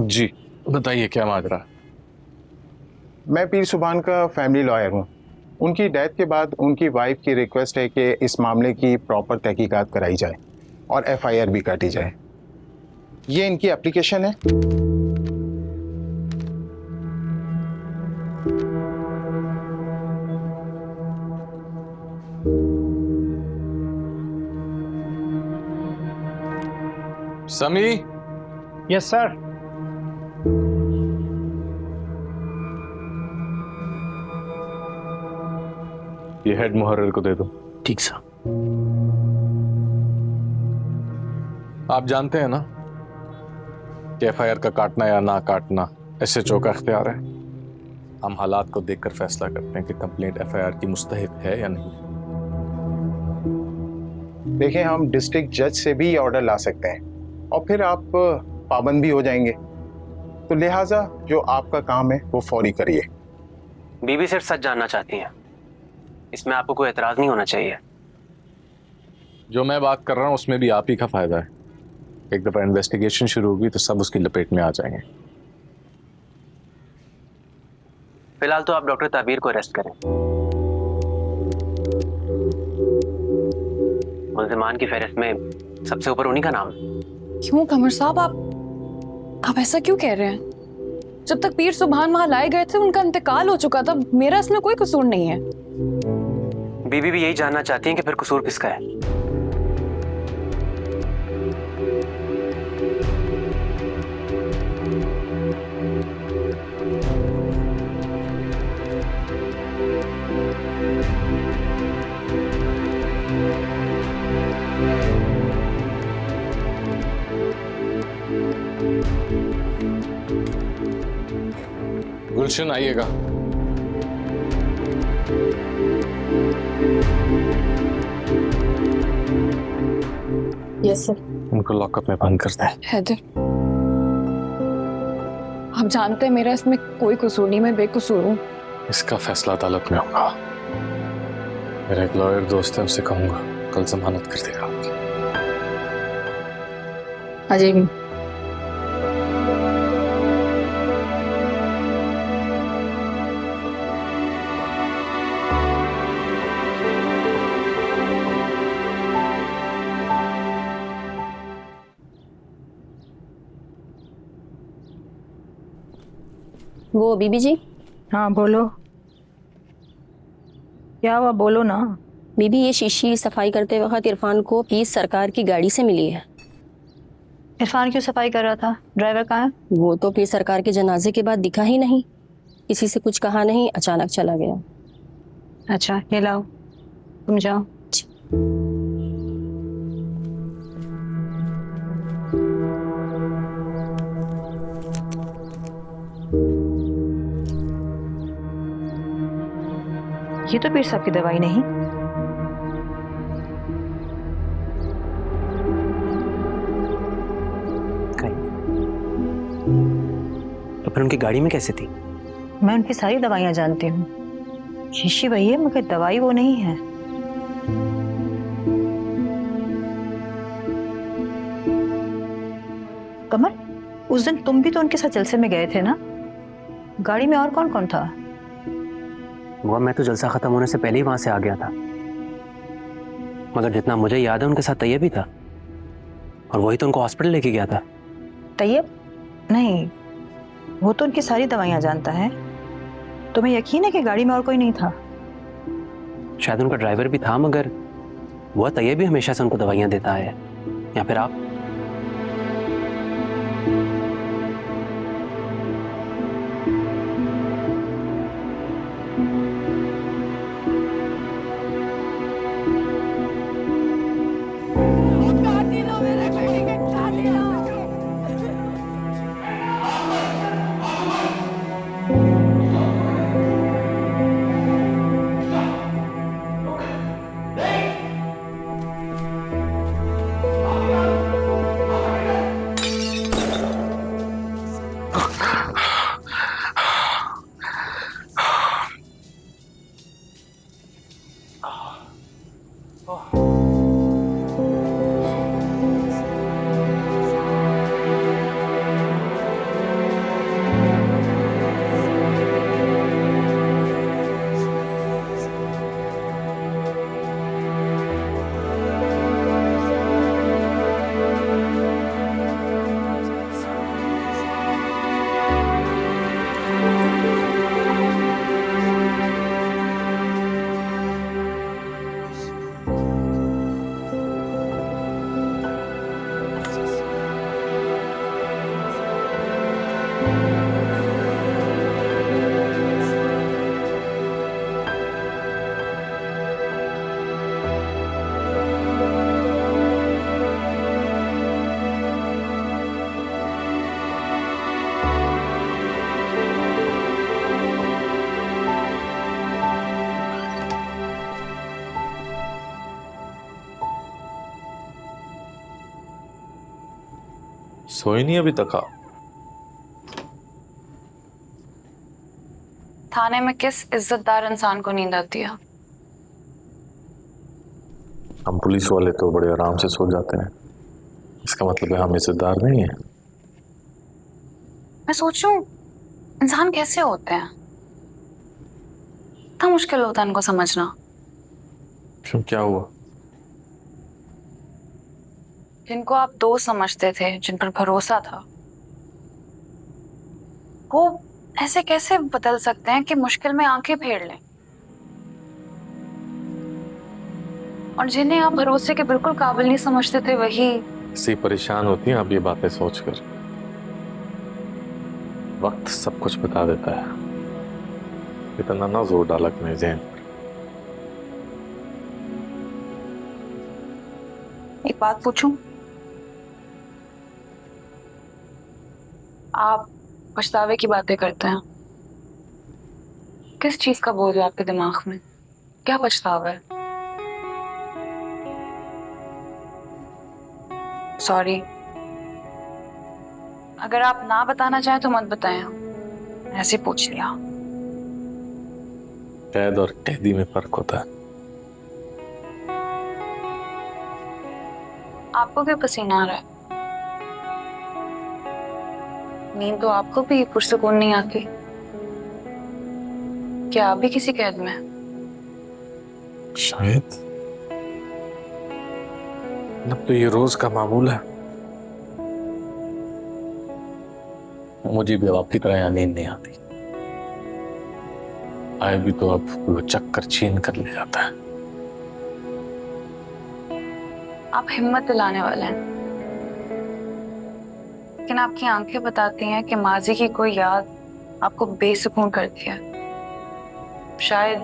जी बताइए क्या माजरा। मैं पीर सुभान का फैमिली लॉयर हूँ। उनकी डेथ के बाद उनकी वाइफ की रिक्वेस्ट है कि इस मामले की प्रॉपर तहकीकात कराई जाए और एफआईआर भी काटी जाए। ये इनकी एप्लीकेशन है। समी, यस सर। ये हेड मुहर्रिर को दे दो। ठीक सर। आप जानते हैं ना कि एफआईआर का काटना या ना काटना एसएचओ का इख्तियार है। हम हालात को देखकर फैसला करते हैं कि कंप्लेंट एफआईआर की मुस्तहिक है या नहीं। देखें, हम डिस्ट्रिक्ट जज से भी ये ऑर्डर ला सकते हैं और फिर आप पाबंद भी हो जाएंगे। तो लिहाजा जो आपका काम है वो फौरी करिए। बीबी सिर्फ सच जानना चाहती हैं, इसमें आपको कोई एतराज नहीं होना चाहिए। जो मैं बात कर रहा हूं उसमें भी आप ही का फायदा है। एक दफा इन्वेस्टिगेशन शुरू होगी तो सब उसकी लपेट में आ जाएंगे। फिलहाल तो आप डॉक्टर ताबीर को अरेस्ट करें। मुल्जिमान की फहरिस्त में सबसे ऊपर उन्हीं का नाम है। क्यों कमर साहब, आप ऐसा क्यों कह रहे हैं? जब तक पीर सुभान वहां लाए गए थे उनका इंतकाल हो चुका था। मेरा इसमें कोई कसूर नहीं है। बीबी भी यही जानना चाहती हैं कि फिर कसूर किसका है। गुलशन आइएगा। Yes sir. उनको लॉकअप में बंद करते हैं। हैदर, आप जानते हैं मेरा इसमें कोई कसूर नहीं, मैं बेकसूर हूँ। इसका फैसला अदालत में होगा। मेरा एक लॉयर दोस्त है, उससे कहूंगा कल जमानत कर देगा आपकी। अजय भी। वो बीबी जी। हाँ बोलो, क्या हुआ? बोलो ना। बीबी, ये शीशी सफाई करते वक्त इरफान को पीस सरकार की गाड़ी से मिली है। इरफान क्यों सफाई कर रहा था? ड्राइवर कहाँ है? वो तो पीर सरकार के जनाजे के बाद दिखा ही नहीं, किसी से कुछ कहा नहीं, अचानक चला गया। अच्छा, ये लाओ, तुम जाओ। ये तो पीर साहब की दवाई नहीं। तो फिर उनकी गाड़ी में कैसे थी? मैं उनकी सारी दवाइयां जानती हूँ। शीशी वही है मगर दवाई वो नहीं है। कमल, उस दिन तुम भी तो उनके साथ जलसे में गए थे ना? गाड़ी में और कौन कौन था? वो मैं तो जलसा खत्म होने से पहले ही वहां से आ गया था, मगर जितना मुझे याद है उनके साथ तैयब भी था और वही तो उनको हॉस्पिटल लेके गया था। तैयब? नहीं, वो तो उनकी सारी दवाइयां जानता है। तुम्हें यकीन है कि गाड़ी में और कोई नहीं था? शायद उनका ड्राइवर भी था, मगर वह तैयब भी हमेशा से उनको दवाइयां देता है। या फिर आप? सोई नहीं अभी तक आप? थाने में किस इज्जतदार इंसान को नींद आती है? हम पुलिस वाले तो बड़े आराम से सो जाते हैं, इसका मतलब है हम इज्जतदार नहीं है। मैं सोचूं इंसान कैसे होते हैं, इतना मुश्किल होता है इनको समझना। क्यों, क्या हुआ? जिनको आप दोस्त समझते थे, जिन पर भरोसा था, वो ऐसे कैसे बदल सकते हैं कि मुश्किल में आंखें फेर लें? और जिन्हें आप भरोसे के बिल्कुल काबिल नहीं समझते थे, वही ऐसी परेशान होती हैं आप ये बातें सोचकर। वक्त सब कुछ बता देता है, इतना ना जोर डाला अपने ज़हन पर। एक बात पूछूं? आप पछतावे की बातें करते हैं, किस चीज का बोझ है आपके दिमाग में? क्या पछतावा है? सॉरी, अगर आप ना बताना चाहें तो मत बताएं, ऐसे पूछ लिया। कैद और कैदी में फर्क होता है। आपको क्यों पसीना आ रहा है? नींद तो आपको भी पुरसुकून नहीं आती? क्या आप भी किसी कैद में हैं? शायद, अब तो ये रोज का मामूल है। मुझे भी आपकी तरह यहाँ नींद नहीं आती, आए भी तो अब वो चक्कर छीन कर ले जाता है। आप हिम्मत दिलाने वाले हैं, लेकिन आपकी आंखें बताती हैं कि माजी की कोई याद आपको बेसुकून करती है। शायद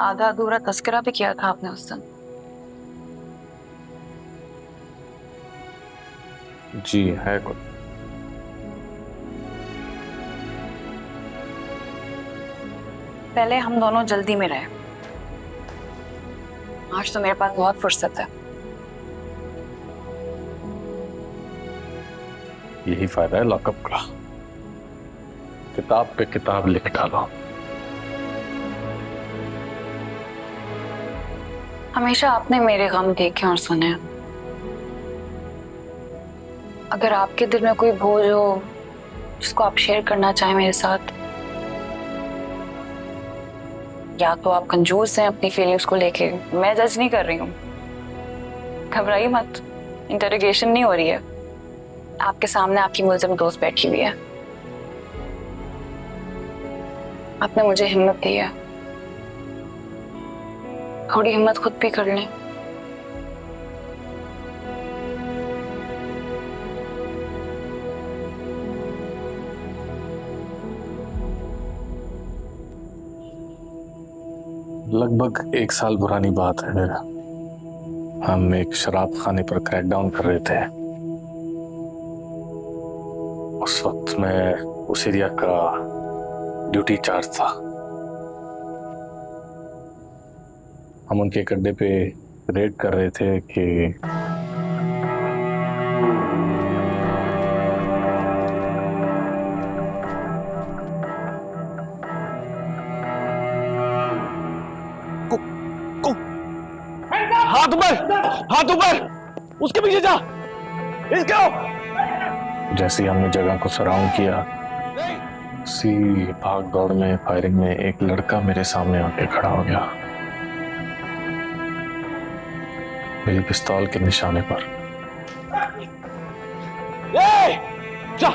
आधा अधूरा तस्करा भी किया था आपने उस दिन। जी है कुछ। पहले हम दोनों जल्दी में रहे, आज तो मेरे पास बहुत फुर्सत है। यही फायदा है लॉकअप का, किताब पे किताब लिख डालो। हमेशा आपने मेरे गम देखे और सुने। अगर आपके दिल में कोई बोझ हो जिसको आप शेयर करना चाहें मेरे साथ, या तो आप कंजूस हैं अपनी फीलिंग्स को लेके, मैं जज नहीं कर रही हूँ, घबराइए मत, इंटरोगेशन नहीं हो रही है। आपके सामने आपकी मुलजिम दोस्त बैठी हुई है, आपने मुझे हिम्मत दी है, थोड़ी हिम्मत खुद भी कर लें। लगभग 1 साल पुरानी बात है, हम एक शराब खाने पर क्रैकडाउन कर रहे थे। उस वक्त मैं उस एरिया का ड्यूटी इंचार्ज था। हम उनके एक अड्डे पे रेड कर रहे थे कि हाथ ऊपर, हाथ ऊपर, उसके पीछे जा, इसको। जैसे ही हमने जगह को सराउंड किया, उसी भाग दौड़ में, फायरिंग में एक लड़का मेरे सामने आके खड़ा हो गया, मेरी पिस्तौल के निशाने पर। जा।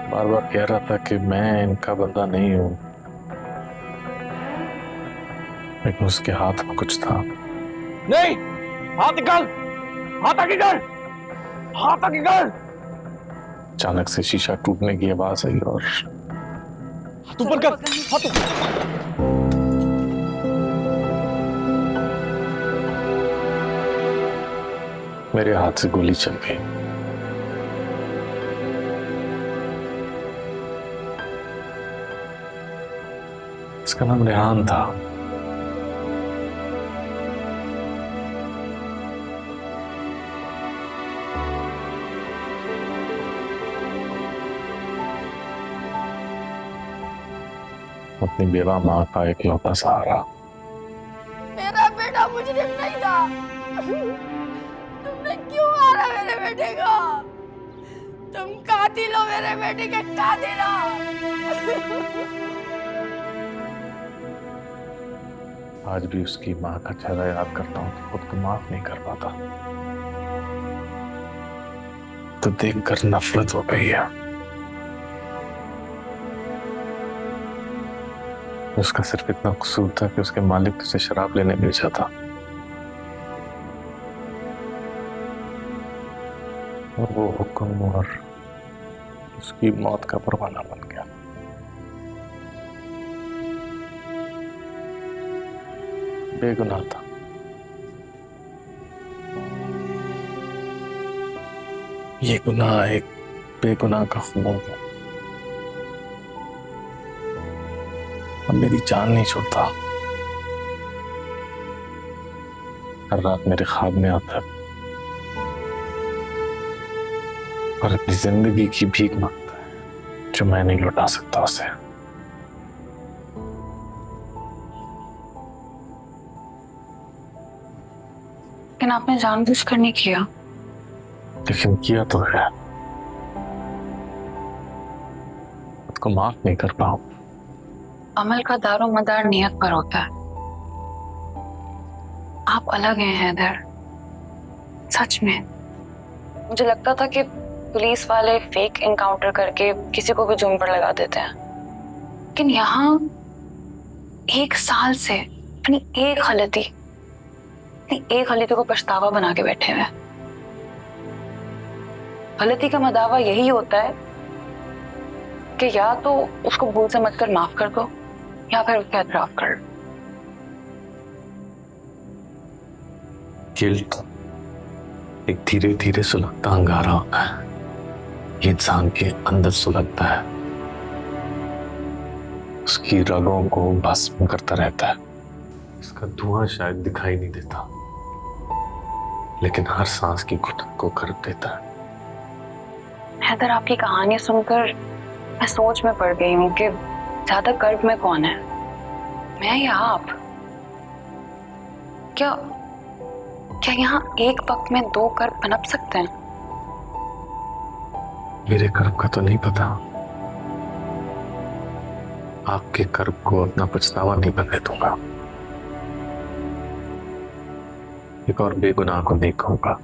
बार बार कह रहा था कि मैं इनका बंदा नहीं हूं, लेकिन उसके हाथ में कुछ था। नहीं, हाथ निकाल, हाथ आगे कर, हाथ आगे कर। अचानक से शीशा टूटने की आवाज आई और हाथ ऊपर कर, हाथ ऊपर। मेरे हाथ से गोली चल गई। इसका नाम रेहान था। अपनी बेवा माँ का इकलौता सहारा। मेरा बेटा मुजरिम नहीं था। तुमने क्यों मारा मेरे बेटे को? तुम कातिल हो, मेरे बेटे के कातिल हो। आज भी उसकी माँ का चेहरा याद करता हूँ तो खुद को माफ नहीं कर पाता। तो देखकर नफरत हो गई है। उसका सिर्फ इतना कसूर था कि उसके मालिक उसे शराब लेने भेजा था और वो हुक्म और उसकी मौत का परवाना बन गया। बेगुनाह था। ये गुनाह एक बेगुनाह का खून है। अब मेरी जान नहीं छूटता। हर रात मेरे ख्वाब में आता है और अपनी जिंदगी की भीख मांगता है जो मैं नहीं लौटा सकता उसे। लेकिन आपने जानबूझकर नहीं किया। लेकिन किया तो है। खुद को माफ नहीं कर पाऊं। अमल का दारो मदार नियत पर होता है। आप अलग हैं हैदर, सच में। मुझे लगता था कि पुलिस वाले फेक एनकाउंटर करके किसी को भी जुर्म पर लगा देते हैं, लेकिन यहाँ 1 साल से अपनी एक गलती को पछतावा बना के बैठे हुए। गलती का मदावा यही होता है कि या तो उसको भूल से मत कर माफ कर दो या फिर उसका एतराफ कर लो। गिल्ट एक धीरे धीरे सुलगता अंगारा होता है। ये इंसान के अंदर सुलगता है, उसकी रगों को भस्म करता रहता है। इसका धुआं शायद दिखाई नहीं देता, लेकिन हर सांस की घुटन को कर देता है। हैदर, आपकी कहानी सुनकर मैं सोच में पड़ गई हूँ कि ज्यादा कर्ब में कौन है, मैं या आप? क्या यहाँ एक वक्त में 2 कर्ब पनप सकते हैं? मेरे कर्ब का तो नहीं पता। आपके कर्ब को अपना पछतावा नहीं बनने दूंगा। एक और बेगुनाह को नहीं कहूंगा।